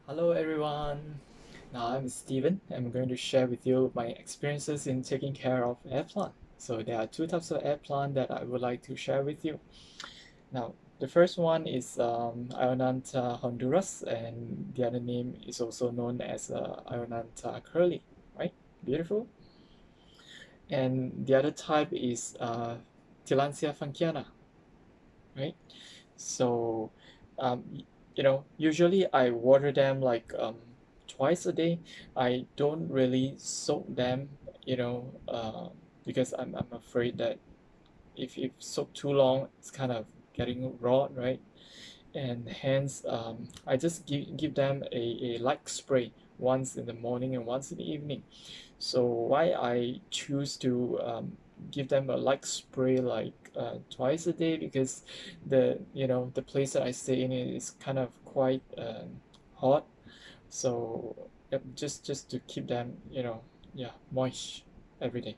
Hello everyone. Now I'm Steven. I'm going to share with you my experiences in taking care of air plant. So there are two types of air plant that I would like to share with you. Now the first one is Ionantha Honduras, and the other name is also known as Ionantha curly, right? Beautiful. And the other type is Tillandsia Funckiana, right? So, usually I water them like twice a day. I don't really soak them, because I'm afraid that if soak too long, it's kind of getting raw, right? And hence, I just give them a light spray once in the morning and once in the evening. So why I choose to give them a light spray like twice a day, because the place that I stay in is kind of quite hot. So yep, just to keep them yeah, moist every day.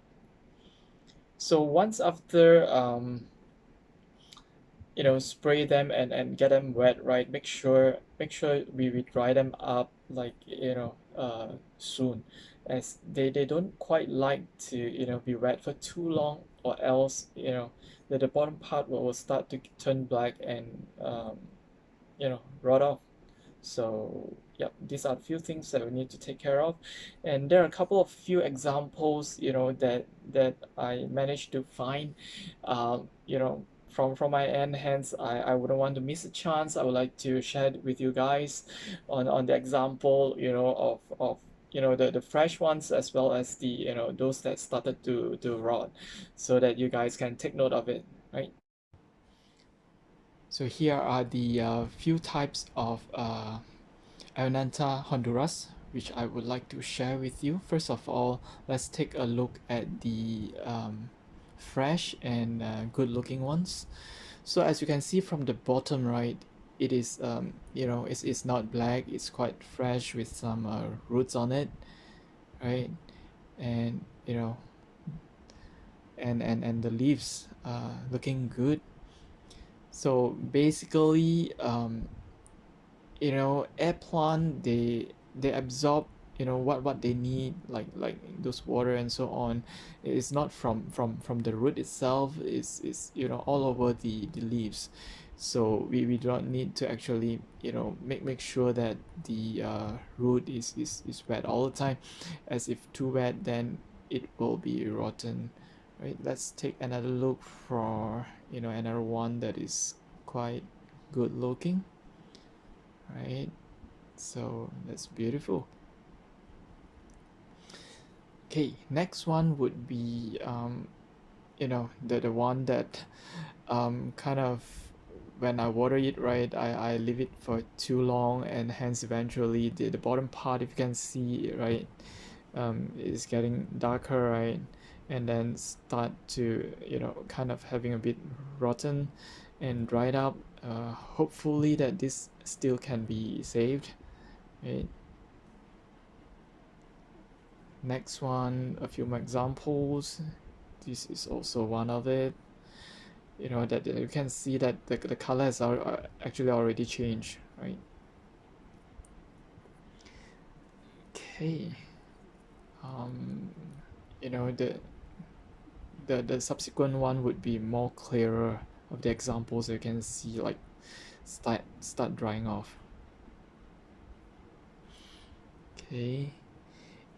So once after spray them and get them wet, right? Make sure we dry them up like soon, as they don't quite like to be wet for too long, or else the bottom part will start to turn black and rot off. So yep, these are a few things that we need to take care of, and there are a couple of few examples that I managed to find, from my end. Hence, I wouldn't want to miss a chance. I would like to share it with you guys on the example of the fresh ones, as well as the those that started to rot, so that you guys can take note of it, right? So here are the few types of Ionantha Honduras, which I would like to share with you. First of all, let's take a look at the fresh and good looking ones. So as you can see from the bottom right, it is it's not black, it's quite fresh with some roots on it, right? And and the leaves looking good. So basically, air plant, they absorb what they need, like those water and so on. It's not from the root itself, is all over the leaves. So we don't need to actually make sure that the root is wet all the time, as if too wet, then it will be rotten, right? Let's take another look for another one that is quite good looking, right? So that's beautiful. Okay, next one would be the one that kind of, when I water it, right, I leave it for too long, and hence eventually the bottom part, if you can see, right, is getting darker, right, and then start to kind of having a bit rotten and dried up. Hopefully that this still can be saved, right? Next one, a few more examples. This is also one of it. That you can see that the color has actually already changed, right? Okay. Um, you know the subsequent one would be more clearer of the examples. You can see like start drying off. Okay.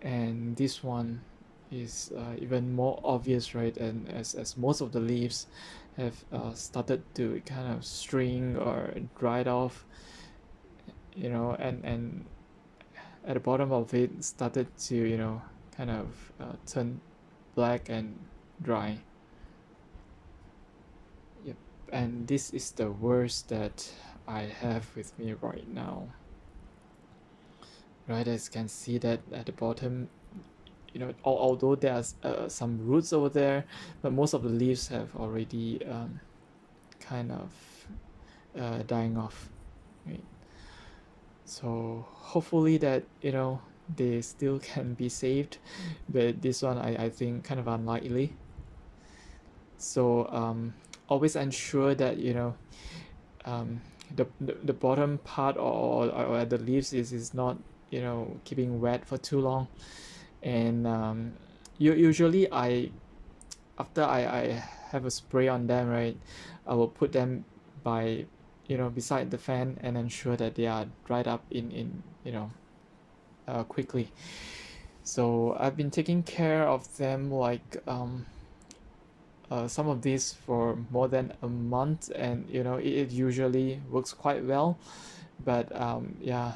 And this one is even more obvious, right? And as most of the leaves have started to kind of string or dried off, and at the bottom of it started to kind of turn black and dry. Yep. And this is the worst that I have with me right now, right? As you can see that at the bottom, although there's some roots over there, but most of the leaves have already kind of dying off, right? So hopefully that they still can be saved, but this one I think kind of unlikely. So always ensure that um, the bottom part or the leaves is not, you know, keeping wet for too long. And usually after I have a spray on them, right, I will put them by, you know, beside the fan and ensure that they are dried up in you know, quickly. So I've been taking care of them like some of these for more than a month, and you know, it usually works quite well. But yeah,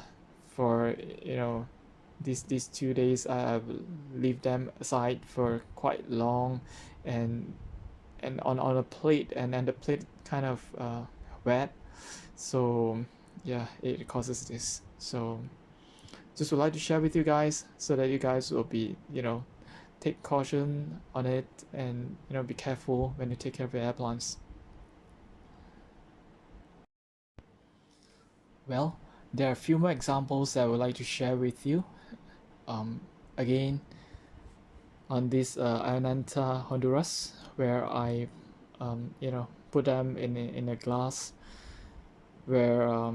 for, you know, these 2 days I will leave them aside for quite long, and on a plate, and then the plate kind of wet. So yeah, it causes this. So just would like to share with you guys so that you guys will be, you know, take caution on it, and you know, be careful when you take care of your air plants. Well, there are a few more examples that I would like to share with you. um, Again, on this Ionantha Honduras, where I you know, put them in a glass, where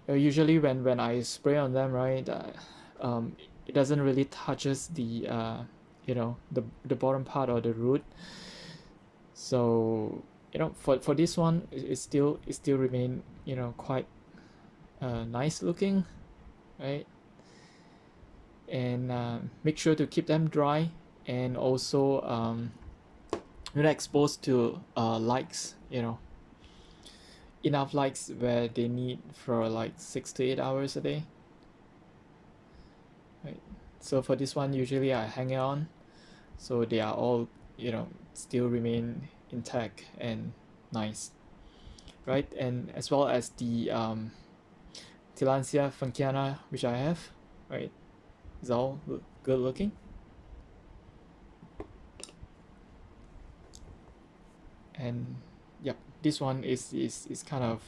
usually when I spray on them, right, it doesn't really touches the you know, the bottom part or the root. So you know, for this one, it still remain, you know, quite nice looking, right? And make sure to keep them dry, and also you're not exposed to lights, you know, enough lights where they need for like 6 to 8 hours a day, right? So for this one, usually I hang it on, so they are all, you know, still remain intact and nice, right? And as well as the Tillandsia Funckiana, which I have, right? It's all good looking. And yep, this one is kind of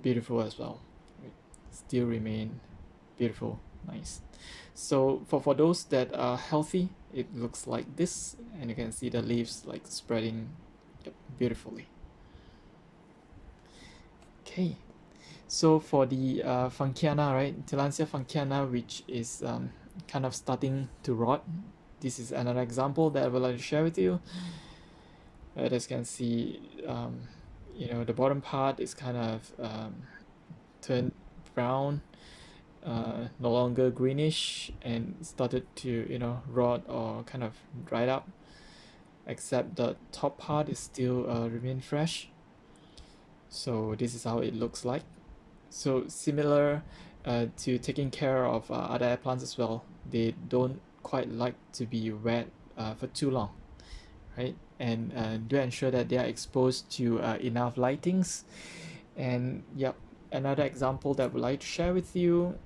beautiful as well, right? Still remain beautiful, nice. So for those that are healthy, it looks like this, and you can see the leaves like spreading, yep, beautifully. Okay, so for the Funckiana, right, Tillandsia Funckiana, which is kind of starting to rot, this is another example that I would like to share with you. As you can see, you know, the bottom part is kind of turned brown, no longer greenish, and started to, you know, rot or kind of dried up, except the top part is still remain fresh. So this is how it looks like. So similar to taking care of other air plants as well, they don't quite like to be wet for too long, right? And do ensure that they are exposed to enough lightings. And yep, another example that I would like to share with you,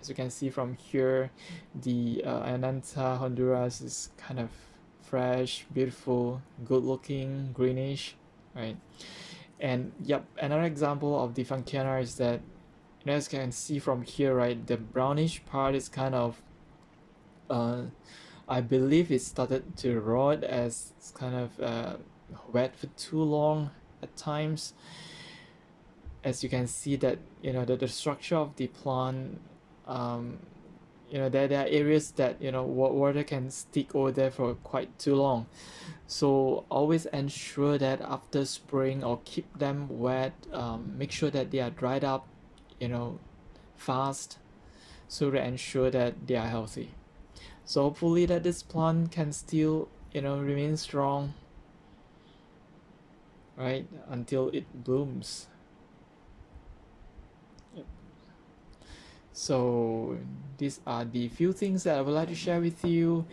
as you can see from here, the Ionantha Honduras is kind of fresh, beautiful, good looking, greenish, right? And yep, another example of the Funckiana is that, you know, as you can see from here, right, the brownish part is kind of uh, I believe it started to rot as it's kind of wet for too long at times. As you can see that, you know, the structure of the plant, um, you know, there are areas that, you know, water can stick over there for quite too long. So always ensure that after spraying or keep them wet, make sure that they are dried up, you know, fast, so to ensure that they are healthy. So hopefully that this plant can still, you know, remain strong, right, until it blooms. Yep. So these are the few things that I would like to share with you.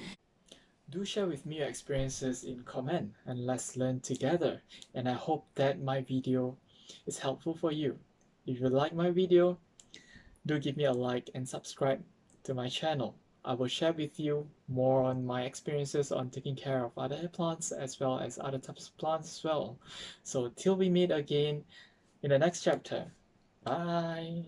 Do share with me your experiences in comment, and let's learn together. And I hope that my video is helpful for you. If you like my video, do give me a like and subscribe to my channel. I will share with you more on my experiences on taking care of other plants as well as other types of plants as well. So till we meet again in the next chapter. Bye.